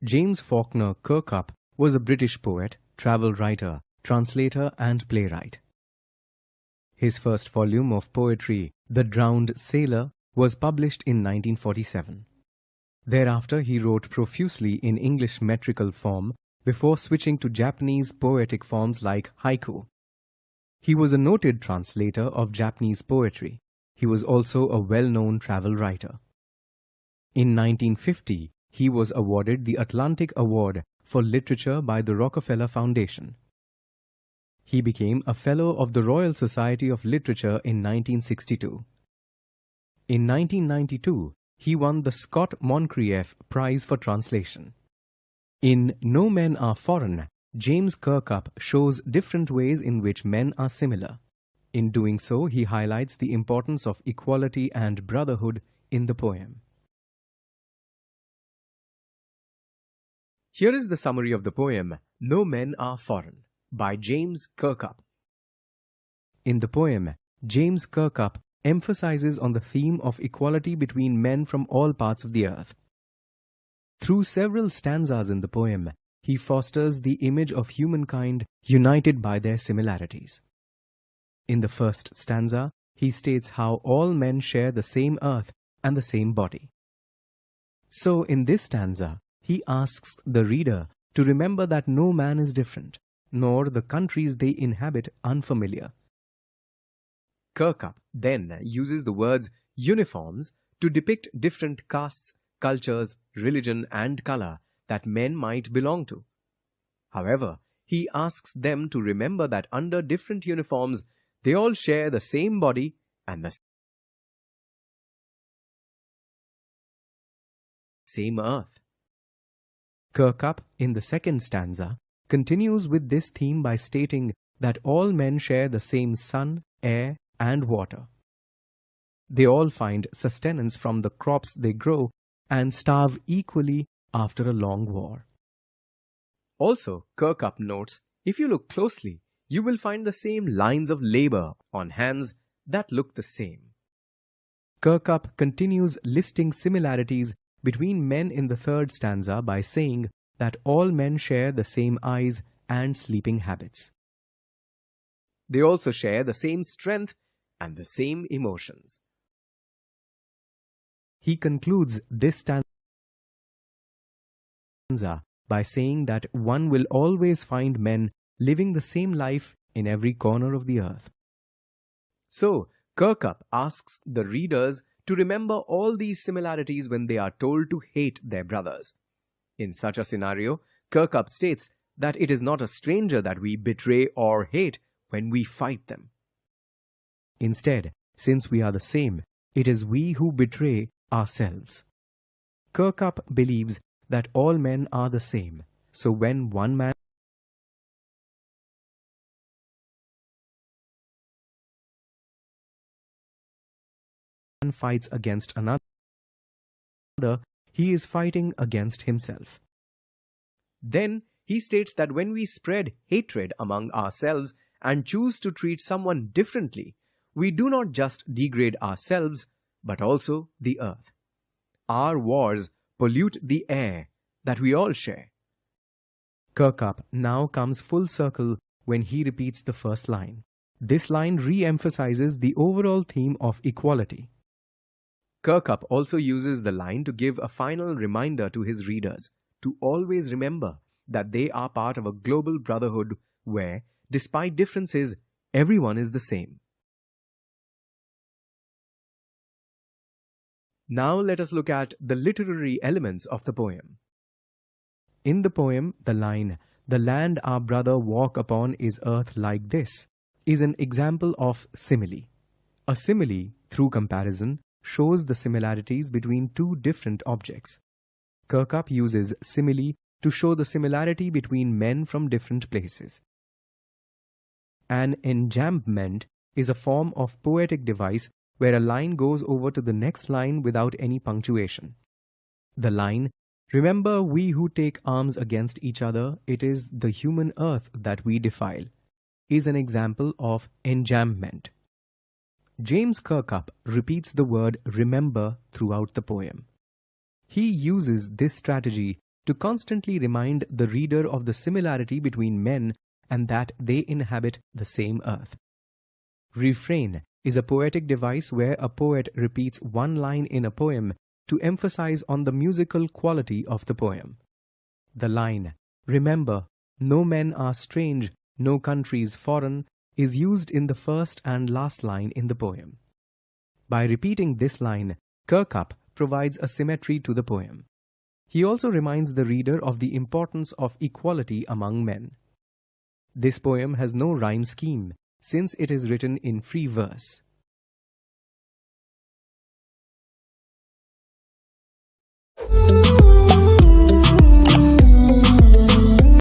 James Faulkner Kirkup was a British poet, travel writer, translator and playwright. His first volume of poetry, The Drowned Sailor, was published in 1947. Thereafter he wrote profusely in English metrical form before switching to Japanese poetic forms like haiku. He was a noted translator of Japanese poetry. He was also a well-known travel writer. In 1950, he was awarded the Atlantic Award for Literature by the Rockefeller Foundation. He became a Fellow of the Royal Society of Literature in 1962. In 1992, he won the Scott Moncrieff Prize for Translation. In No Men Are Foreign, James Kirkup shows different ways in which men are similar. In doing so, he highlights the importance of equality and brotherhood in the poem. Here is the summary of the poem, No Men Are Foreign, by James Kirkup. In the poem, James Kirkup emphasizes on the theme of equality between men from all parts of the earth. Through several stanzas in the poem, he fosters the image of humankind united by their similarities. In the first stanza, he states how all men share the same earth and the same body. So, in this stanza, he asks the reader to remember that no man is different, nor the countries they inhabit unfamiliar. Kirkup then uses the words uniforms to depict different castes, cultures, religion and color that men might belong to. However, he asks them to remember that under different uniforms, they all share the same body and the same earth. Kirkup, in the second stanza, continues with this theme by stating that all men share the same sun, air, and water. They all find sustenance from the crops they grow and starve equally after a long war. Also, Kirkup notes, if you look closely, you will find the same lines of labor on hands that look the same. Kirkup continues listing similarities between men in the third stanza by saying that all men share the same eyes and sleeping habits. They also share the same strength and the same emotions. He concludes this stanza by saying that one will always find men living the same life in every corner of the earth. So, Kirkup asks the readers to remember all these similarities when they are told to hate their brothers. In such a scenario, Kirkup states that it is not a stranger that we betray or hate when we fight them. Instead, since we are the same, it is we who betray ourselves. Kirkup believes that all men are the same, so when one man fights against another, he is fighting against himself. Then he states that when we spread hatred among ourselves and choose to treat someone differently, we do not just degrade ourselves, but also the earth. Our wars pollute the air that we all share. Kirkup now comes full circle when he repeats the first line. This line re-emphasizes the overall theme of equality. Kirkup also uses the line to give a final reminder to his readers to always remember that they are part of a global brotherhood where, despite differences, everyone is the same. Now let us look at the literary elements of the poem. In the poem, the line, "The land our brother walk upon is earth like this," is an example of simile. A simile, through comparison, shows the similarities between two different objects. Kirkup uses simile to show the similarity between men from different places. An enjambment is a form of poetic device where a line goes over to the next line without any punctuation. The line, "Remember we who take arms against each other, it is the human earth that we defile," is an example of enjambment. James Kirkup repeats the word remember throughout the poem. He uses this strategy to constantly remind the reader of the similarity between men and that they inhabit the same earth. Refrain is a poetic device where a poet repeats one line in a poem to emphasize on the musical quality of the poem. The line, "Remember, no men are strange, no countries foreign," is used in the first and last line in the poem. By repeating this line, Kirkup provides a symmetry to the poem. He also reminds the reader of the importance of equality among men. This poem has no rhyme scheme, since it is written in free verse.